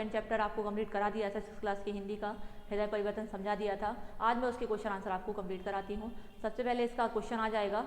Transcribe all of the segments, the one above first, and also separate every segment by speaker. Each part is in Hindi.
Speaker 1: चैप्टर आपको कंप्लीट करा दिया था 6th क्लास की हिंदी का, हृदय परिवर्तन समझा दिया था। आज मैं उसके क्वेश्चन आंसर आपको कंप्लीट कराती हूँ। सबसे पहले इसका क्वेश्चन आ जाएगा,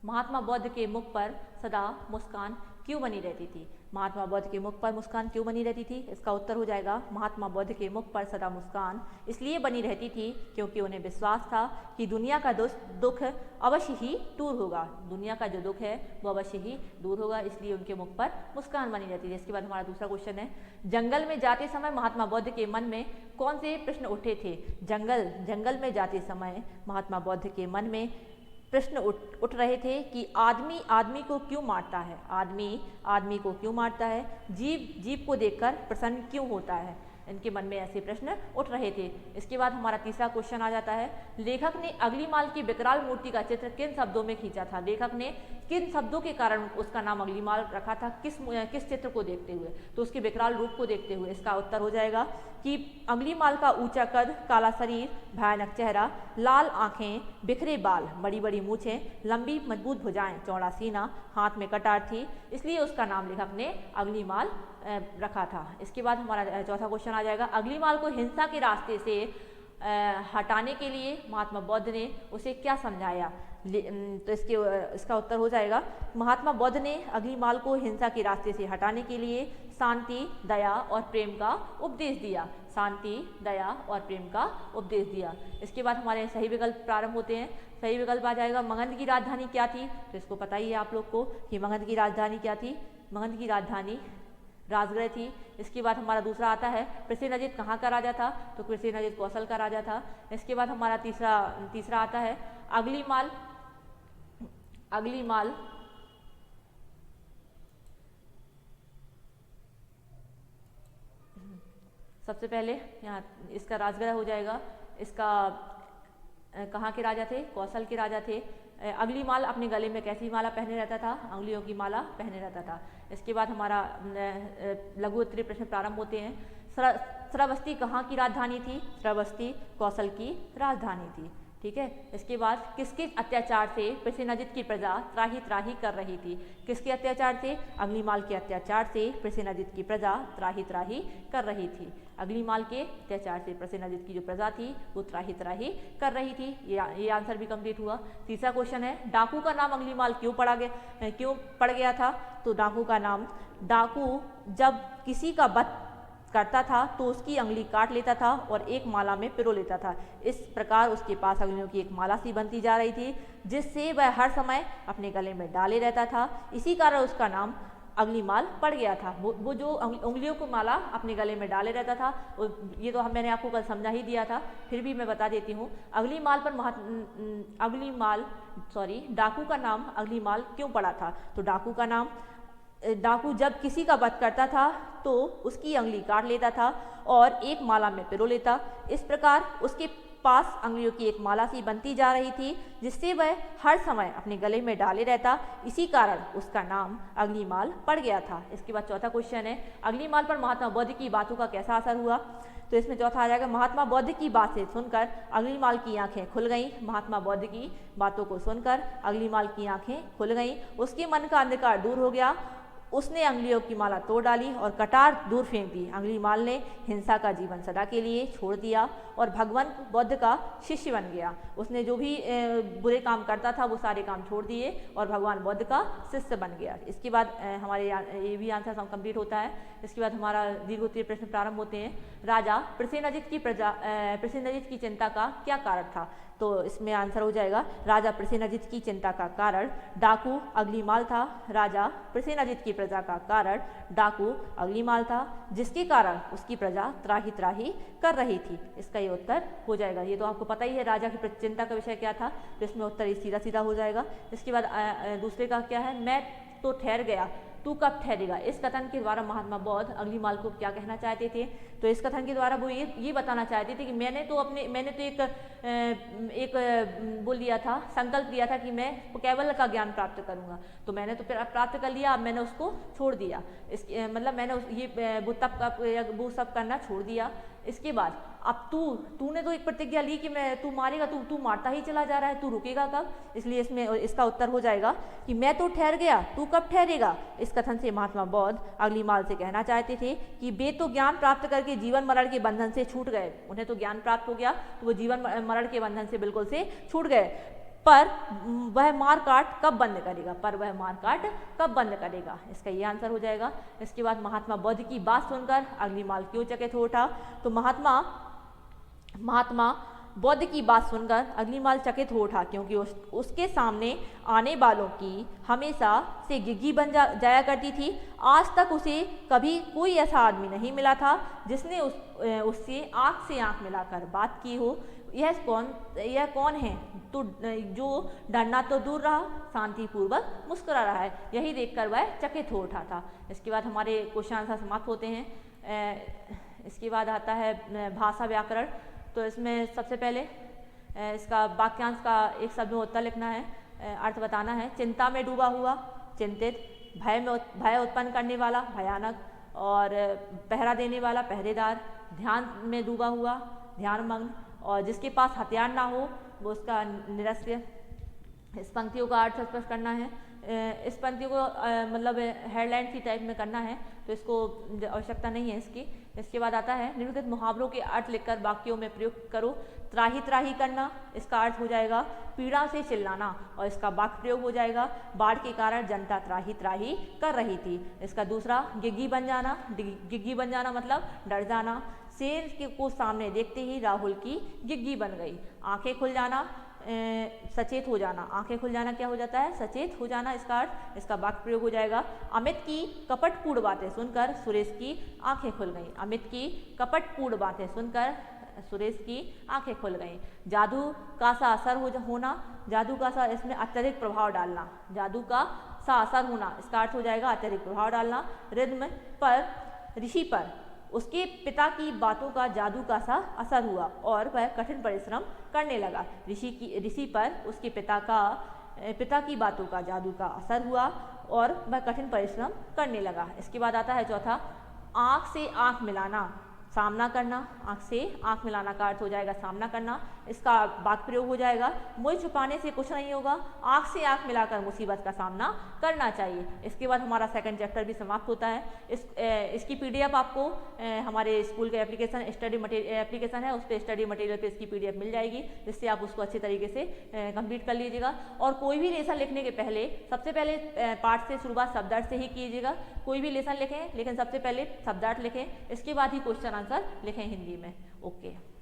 Speaker 1: महात्मा बुद्ध के मुख पर सदा मुस्कान क्यों बनी रहती थी? महात्मा बुद्ध के मुख पर मुस्कान क्यों बनी रहती थी? इसका उत्तर हो जाएगा, महात्मा बुद्ध के मुख पर सदा मुस्कान इसलिए बनी रहती थी क्योंकि उन्हें विश्वास था कि दुनिया का दुख अवश्य ही दूर होगा। दुनिया का जो दुख है वो अवश्य ही दूर होगा, इसलिए उनके मुख पर मुस्कान बनी रहती थी। इसके बाद हमारा दूसरा क्वेश्चन है, जंगल में जाते समय महात्मा बुद्ध के मन में कौन से प्रश्न उठे थे? जंगल में जाते समय महात्मा बुद्ध के मन में प्रश्न उठ रहे थे कि आदमी आदमी को क्यों मारता है? आदमी को क्यों मारता है? जीव को देखकर प्रसन्न क्यों होता है? इनके मन में ऐसे प्रश्न उठ रहे थे। इसके बाद हमारा तीसरा क्वेश्चन आ जाता है, लेखक ने अग्निमाल की विकराल मूर्ति का चित्र किन शब्दों में खींचा था? लेखक ने किन शब्दों के कारण उसका नाम अग्निमाल रखा था? किस चित्र को देखते हुए? तो उसके विकराल रूप को देखते हुए। इसका उत्तर हो जाएगा कि अग्निमाल का ऊंचा कद, काला शरीर, भयानक चेहरा, लाल आंखें, बिखरे बाल, बड़ी बड़ी मूछें, लंबी मजबूत भुजाएं, चौड़ा सीना, हाथ में कटार थी, इसलिए उसका नाम लेखक ने अग्निमाल रखा था। इसके बाद हमारा चौथा क्वेश्चन आ जाएगा, अग्निमाल को हिंसा के रास्ते से हटाने के लिए महात्मा बुद्ध ने उसे क्या समझाया? तो इसका उत्तर हो जाएगा, महात्मा बुद्ध ने अग्निमाल को हिंसा के रास्ते से हटाने के लिए शांति, दया और प्रेम का उपदेश दिया। शांति, दया और प्रेम का उपदेश दिया। इसके बाद हमारे सही विकल्प प्रारंभ होते हैं। सही विकल्प आ जाएगा, मगध की राजधानी क्या थी? तो इसको पता ही है आप लोग को कि मगध की राजधानी क्या थी। मगध की राजधानी राजगृह थी। इसके बाद हमारा दूसरा आता है, पृथ्वीनजित कहाँ का राजा था? तो पृथ्वीनजित कौशल का राजा था। इसके बाद हमारा तीसरा आता है, अग्निमाल सबसे पहले यहाँ इसका राजगृह हो जाएगा। इसका कहाँ के राजा थे? कौशल के राजा थे। अग्निमाल अपने गले में कैसी माला पहने रहता था? अंगुलियों की माला पहने रहता था। इसके बाद हमारा लघु उत्तरीय प्रश्न प्रारंभ होते हैं। श्रावस्ती कहाँ की राजधानी थी? श्रावस्ती कौशल की राजधानी थी। ठीक है। इसके बाद किसके अत्याचार से पृथ्वीनजित की प्रजा त्राही त्राही कर रही थी? किसके अत्याचार से? अग्निमाल के अत्याचार से पृथ्वीनजित की प्रजा त्राही त्राही कर रही थी। अग्निमाल के अत्याचार से पृथ्वीनजित की जो प्रजा थी वो त्राही त्राही कर रही थी। ये आंसर भी कंप्लीट हुआ। तीसरा क्वेश्चन है, डाकू का नाम अग्निमाल क्यों पड़ गया था? तो डाकू जब किसी का वध करता था तो उसकी अंगुली काट लेता था और एक माला में पिरो लेता था। इस प्रकार उसके पास अंगुलियों की एक माला सी बनती जा रही थी जिससे वह हर समय अपने गले में डाले रहता था। इसी कारण उसका नाम अग्निमाल पड़ गया था। वो जो उंगलियों को माला अपने गले में डाले रहता था, ये तो मैंने आपको कल समझा ही दिया था, फिर भी मैं बता देती हूँ। डाकू का नाम अग्निमाल क्यों पड़ा था? तो डाकू जब किसी का वध करता था तो उसकी अंगुली काट लेता था और एक माला में पिरो लेता। इस प्रकार उसके पास अंगुलियों की एक माला सी बनती जा रही थी जिससे वह हर समय अपने गले में डाले रहता। इसी कारण उसका नाम अग्निमाल पड़ गया था। इसके बाद चौथा क्वेश्चन है, अग्निमाल पर महात्मा बुद्ध की बातों का कैसा असर हुआ? तो इसमें चौथा आ जाएगा, महात्मा बुद्ध की बात से सुनकर अग्निमाल की आंखें खुल गईं। महात्मा बुद्ध की बातों को सुनकर अग्निमाल की आंखें खुल गईं। उसके मन का अंधकार दूर हो गया। उसने अंगुलियों की माला तोड़ डाली और कटार दूर फेंक दी। अग्निमाल ने हिंसा का जीवन सदा के लिए छोड़ दिया और भगवान बुद्ध का शिष्य बन गया। उसने जो भी बुरे काम करता था वो सारे काम छोड़ दिए और भगवान बुद्ध का शिष्य बन गया। इसके बाद हमारे ये भी आंसर कंप्लीट होता है। इसके बाद हमारा दीर्घोत्तरीय प्रश्न प्रारंभ होते हैं। राजा पृथ्वीनजित की चिंता का क्या कारण था? तो इसमें आंसर हो जाएगा, राजा पृथ्वीनजित की चिंता का कारण डाकू अग्निमाल था। राजा पृथ्वीनजित की प्रजा का कारण डाकू अग्निमाल था, जिसके कारण उसकी प्रजा त्राही त्राही कर रही थी। इसका ये उत्तर हो जाएगा। ये तो आपको पता ही है राजा की चिंता का विषय क्या था, तो इसमें उत्तर सीधा सीधा हो जाएगा। इसके बाद दूसरे का क्या है, मैं तो ठहर गया, तू कब ठहरेगा? इस कथन के द्वारा महात्मा बुद्ध अग्निमाल को क्या कहना चाहते थे? तो इस कथन के द्वारा वो ये बताना चाहते थे कि मैंने तो एक बोल दिया था, संकल्प लिया था कि मैं कैवल्य का ज्ञान प्राप्त करूंगा, तो मैंने तो प्राप्त कर लिया, अब मैंने उसको छोड़ दिया। मतलब मैंने वो सब करना छोड़ दिया। इसके बाद अब तूने तो एक प्रतिज्ञा ली कि मैं तू मारेगा, तू मारता ही चला जा रहा है, तू रुकेगा कब? इसलिए इसमें इसका उत्तर हो जाएगा कि मैं तो ठहर गया, तू कब ठहरेगा। इस कथन से महात्मा बौद्ध अग्निमाल से कहना चाहते थे कि वे तो ज्ञान प्राप्त करके जीवन मरण के बंधन से छूट गए, उन्हें तो ज्ञान प्राप्त हो गया तो वो जीवन मरण के बंधन से बिल्कुल से छूट गए, पर वह मार काट कब बंद करेगा, पर वह मार काट कब बंद करेगा, इसका ये आंसर हो जाएगा। इसके बाद महात्मा बुद्ध की बात सुनकर अग्निमाल क्यों चकित हो उठा? तो महात्मा बुद्ध की बात सुनकर अग्निमाल चकित हो उठा क्योंकि उसके सामने आने वालों की हमेशा से घिघी बन जाया करती थी। आज तक उसे कभी कोई ऐसा आदमी नहीं मिला था जिसने उससे आंख से आंख मिलाकर बात की हो। यह कौन है? तो जो डरना तो दूर रहा, शांतिपूर्वक मुस्कुरा रहा है, यही देखकर वह चकित हो उठा था। इसके बाद हमारे क्वेश्चन आंसर समाप्त होते हैं। इसके बाद आता है भाषा व्याकरण। तो इसमें सबसे पहले इसका वाक्यांश का एक शब्द में उत्तर लिखना है, अर्थ बताना है। चिंता में डूबा हुआ, चिंतित। भय उत्पन्न करने वाला, भयानक। और पहरा देने वाला, पहरेदार। ध्यान में डूबा हुआ, ध्यानमग्न। और जिसके पास हथियार ना हो वो उसका निरस्य। इस पंक्तियों का अर्थ स्पष्ट करना है। इस पंक्तियों को मतलब हेडलाइन की टाइप में करना है, तो इसको आवश्यकता नहीं है इसकी। इसके बाद आता है निम्नलिखित मुहावरों के अर्थ लिखकर वाक्यों में प्रयुक्त करो। त्राही त्राही करना, इसका अर्थ हो जाएगा पीड़ा से चिल्लाना, और इसका वाक्य प्रयोग हो जाएगा बाढ़ के कारण जनता त्राही त्राही कर रही थी। इसका दूसरा गिग्गी बन जाना। गिग्गी बन जाना मतलब डर जाना। शेर को सामने देखते ही राहुल की गिग्गी बन गई। आंखें खुल जाना, सचेत हो जाना। आंखें खुल जाना क्या हो जाता है? सचेत हो जाना इसका अर्थ। इसका वाक्य प्रयोग हो जाएगा अमित की कपटपूर्ण बातें सुनकर सुरेश की आंखें खुल गईं। अमित की कपटपूर्ण बातें सुनकर सुरेश की आंखें खुल गईं। जादू का सा असर होना, जादू का सा इसमें अत्यधिक प्रभाव डालना। जादू का सा असर होना, इसका अर्थ हो जाएगा अत्यधिक प्रभाव डालना। रिद्म पर, ऋषि पर उसके पिता की बातों का जादू का सा असर हुआ और वह कठिन परिश्रम करने लगा। ऋषि पर उसके पिता की बातों का जादू का असर हुआ और वह कठिन परिश्रम करने लगा। इसके बाद आता है चौथा, आंख से आंख मिलाना, सामना करना। आंख से आंख मिलाना का अर्थ हो जाएगा सामना करना। इसका वाक्य प्रयोग हो जाएगा मुझे छुपाने से कुछ नहीं होगा, आंख से आंख मिलाकर मुसीबत का सामना करना चाहिए। इसके बाद हमारा सेकंड चैप्टर भी समाप्त होता है। इसकी पीडीएफ आपको हमारे स्कूल के एप्लीकेशन स्टडी मटेरियल एप्लीकेशन है, उस पर स्टडी मटेरियल पे इसकी पीडीएफ मिल जाएगी, जिससे आप उसको अच्छे तरीके से कंप्लीट कर लीजिएगा। और कोई भी लेसन लिखने के पहले सबसे पहले पाठ से शुरुआत शब्दार्थ से ही कीजिएगा। कोई भी लेसन लिखें लेकिन सबसे पहले शब्दार्थ लिखें, इसके बाद ही क्वेश्चन आंसर लिखें हिंदी में। ओके।